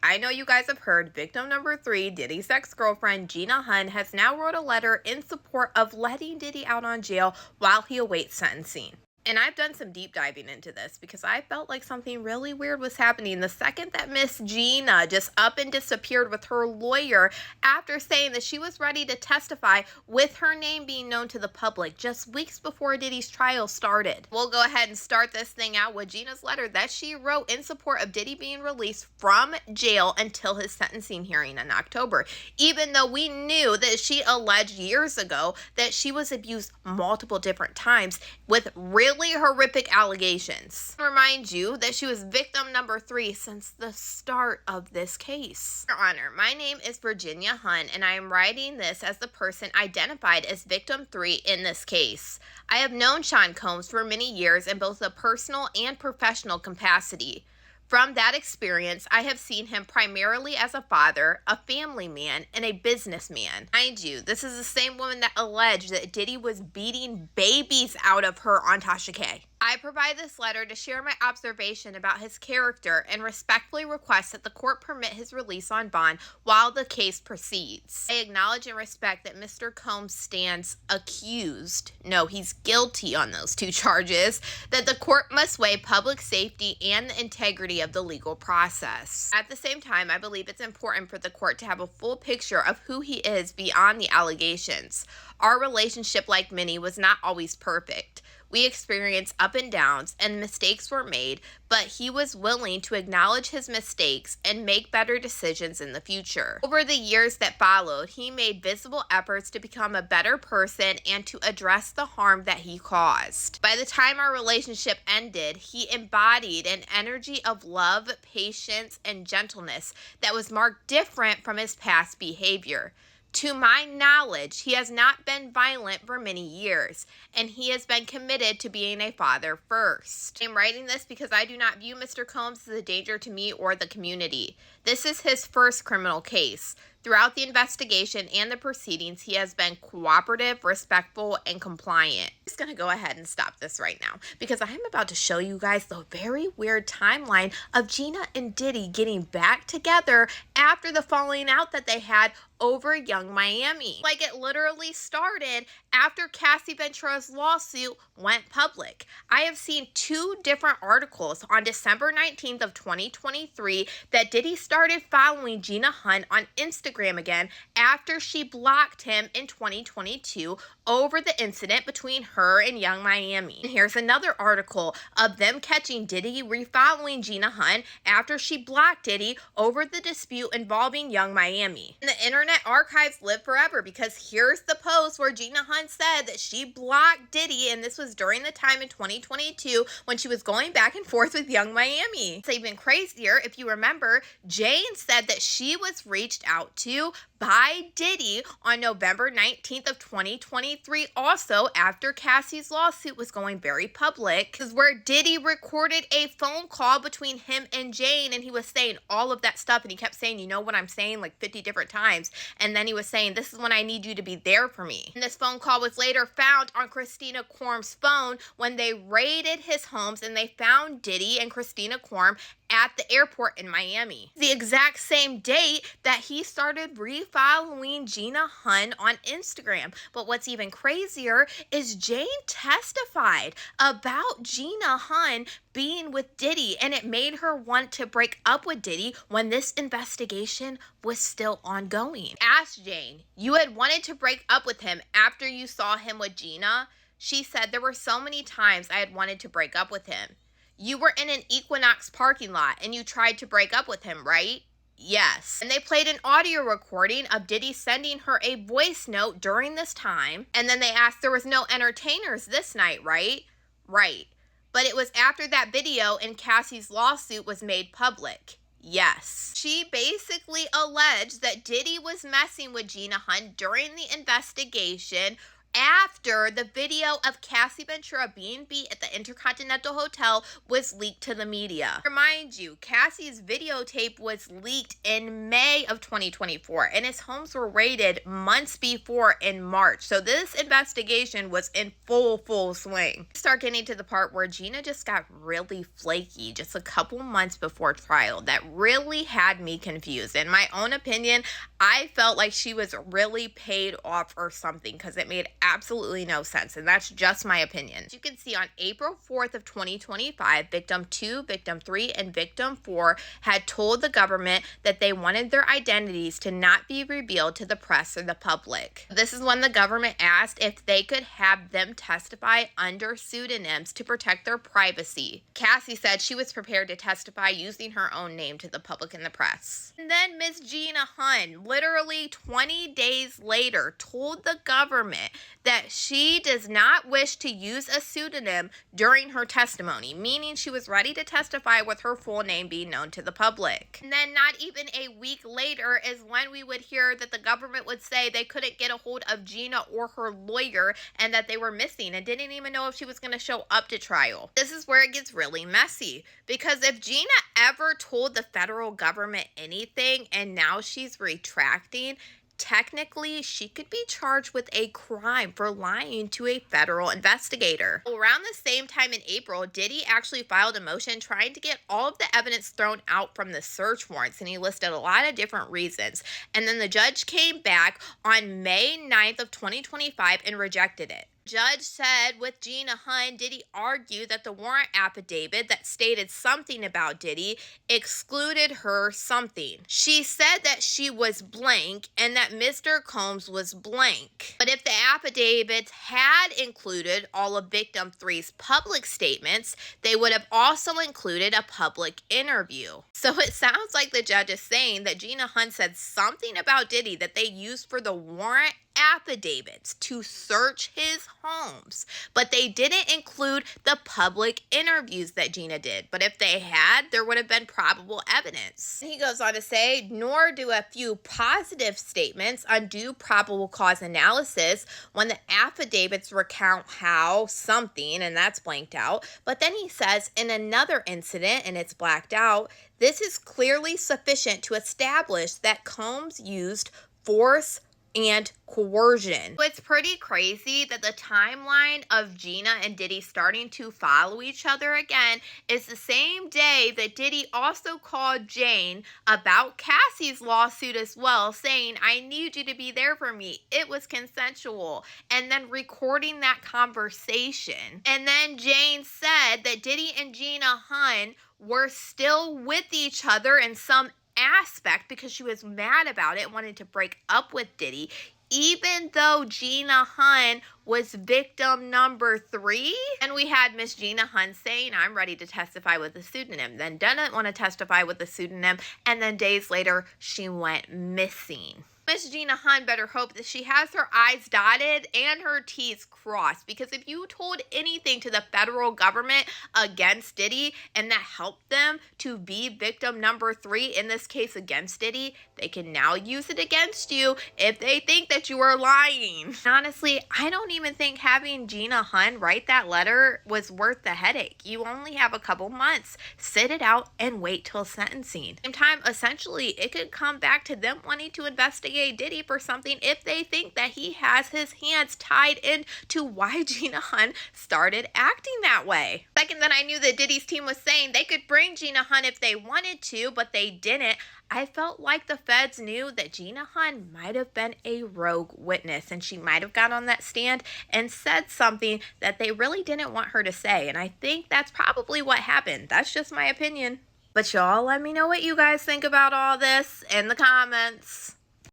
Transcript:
I know you guys have heard victim number 3, Diddy's ex-girlfriend, Gina Huynh, has now wrote a letter in support of letting Diddy out on jail while he awaits sentencing. And I've done some deep diving into this because I felt like something really weird was happening the second that Miss Gina just up and disappeared with her lawyer after saying that she was ready to testify with her name being known to the public just weeks before Diddy's trial started. We'll go ahead and start this thing out with Gina's letter that she wrote in support of Diddy being released from jail until his sentencing hearing in October, even though we knew that she alleged years ago that she was abused multiple different times with really horrific allegations. Remind you that she was victim number 3 since the start of this case. Your Honor, my name is Virginia Huynh, and I am writing this as the person identified as victim 3 in this case. I have known Sean Combs for many years in both a personal and professional capacity. From that experience, I have seen him primarily as a father, a family man, and a businessman. Mind you, this is the same woman that alleged that Diddy was beating babies out of her on Tasha K. I provide this letter to share my observation about his character and respectfully request that the court permit his release on bond while the case proceeds. I acknowledge and respect that Mr. Combs stands accused. No, he's guilty on those 2 charges, that the court must weigh public safety and the integrity of the legal process. At the same time, I believe it's important for the court to have a full picture of who he is beyond the allegations. Our relationship, like many, was not always perfect. We experienced up and downs, and mistakes were made, but he was willing to acknowledge his mistakes and make better decisions in the future. Over the years that followed, he made visible efforts to become a better person and to address the harm that he caused. By the time our relationship ended, he embodied an energy of love, patience, and gentleness that was marked different from his past behavior. To my knowledge, he has not been violent for many years, and he has been committed to being a father first. I'm writing this because I do not view Mr. Combs as a danger to me or the community. This is his first criminal case. Throughout the investigation and the proceedings, he has been cooperative, respectful, and compliant. I'm just going to go ahead and stop this right now because I'm about to show you guys the very weird timeline of Gina and Diddy getting back together after the falling out that they had over Young Miami. Like, it literally started after Cassie Ventura's lawsuit went public. I have seen 2 different articles on December 19th of 2023 that Diddy started following Gina Huynh on Instagram again after she blocked him in 2022 over the incident between her and Young Miami. And here's another article of them catching Diddy refollowing Gina Huynh after she blocked Diddy over the dispute involving Young Miami. And the internet archives live forever because here's the post where Gina Huynh said that she blocked Diddy, and this was during the time in 2022 when she was going back and forth with Young Miami. It's even crazier if you remember, Jane said that she was reached out to by Diddy on November 19th of 2023, also after Cassie's lawsuit was going very public, because where Diddy recorded a phone call between him and Jane, and he was saying all of that stuff, and he kept saying, you know what I'm saying, like 50 different times, and then he was saying, this is when I need you to be there for me. And this phone call was later found on Christina Quorum's phone when they raided his homes, and they found Diddy and Christina Quorum at the airport in Miami. The exact same date that he started refollowing Gina Huynh on Instagram. But what's even crazier is Jane testified about Gina Huynh being with Diddy, and it made her want to break up with Diddy when this investigation was still ongoing. Ask Jane, you had wanted to break up with him after you saw him with Gina? She said, there were so many times I had wanted to break up with him. You were in an Equinox parking lot and you tried to break up with him, right? Yes. And they played an audio recording of Diddy sending her a voice note during this time. And then they asked, there was no entertainers this night, right? Right. But it was after that video and Cassie's lawsuit was made public. Yes. She basically alleged that Diddy was messing with Gina Huynh during the investigation after the video of Cassie Ventura being beat at the Intercontinental Hotel was leaked to the media. Remind you, Cassie's videotape was leaked in May of 2024, and his homes were raided months before in March. So this investigation was in full swing. Start getting to the part where Gina just got really flaky just a couple months before trial. That really had me confused. In my own opinion, I felt like she was really paid off or something, because it made absolutely no sense, and that's just my opinion. As you can see, on April 4th of 2025, victim 2, victim 3, and victim 4 had told the government that they wanted their identities to not be revealed to the press or the public. This is when the government asked if they could have them testify under pseudonyms to protect their privacy. Cassie said she was prepared to testify using her own name to the public and the press. And then Miss Gina Huynh, literally 20 days later, told the government that she does not wish to use a pseudonym during her testimony, meaning she was ready to testify with her full name being known to the public. And then not even a week later is when we would hear that the government would say they couldn't get a hold of Gina or her lawyer, and that they were missing and didn't even know if she was going to show up to trial. This is where it gets really messy, because if Gina ever told the federal government anything and now she's retracting, technically she could be charged with a crime for lying to a federal investigator. Around the same time in April, Diddy actually filed a motion trying to get all of the evidence thrown out from the search warrants, and he listed a lot of different reasons. And then the judge came back on May 9th of 2025 and rejected it. Judge said with Gina Huynh, Diddy argued that the warrant affidavit that stated something about Diddy excluded her something. She said that she was blank and that Mr. Combs was blank. But if the affidavits had included all of victim 3's public statements, they would have also included a public interview. So it sounds like the judge is saying that Gina Huynh said something about Diddy that they used for the warrant affidavits to search his homes, but they didn't include the public interviews that Gina did. But if they had, there would have been probable evidence. He goes on to say, nor do a few positive statements undo probable cause analysis when the affidavits recount how something, and that's blanked out. But then he says, in another incident, and it's blacked out, this is clearly sufficient to establish that Combs used force and coercion. So it's pretty crazy that the timeline of Gina and Diddy starting to follow each other again is the same day that Diddy also called Jane about Cassie's lawsuit as well, saying, I need you to be there for me. It was consensual. And then recording that conversation. And then Jane said that Diddy and Gina Huynh were still with each other in some aspect because she was mad about it, wanted to break up with Diddy, even though Gina Huynh was victim number 3. And we had Miss Gina Huynh saying, I'm ready to testify with a pseudonym, then didn't want to testify with a pseudonym, and then days later she went missing. Miss Gina Huynh better hope that she has her I's dotted and her T's crossed, because if you told anything to the federal government against Diddy and that helped them to be victim number 3, in this case against Diddy, they can now use it against you if they think that you are lying. Honestly, I don't even think having Gina Huynh write that letter was worth the headache. You only have a couple months. Sit it out and wait till sentencing. Same time, essentially, it could come back to them wanting to investigate Diddy for something if they think that he has his hands tied into why Gina Huynh started acting that way. Second, that I knew that Diddy's team was saying they could bring Gina Huynh if they wanted to, but they didn't, I felt like the feds knew that Gina Huynh might have been a rogue witness, and she might have got on that stand and said something that they really didn't want her to say. And I think that's probably what happened. That's just my opinion. But y'all let me know what you guys think about all this in the comments.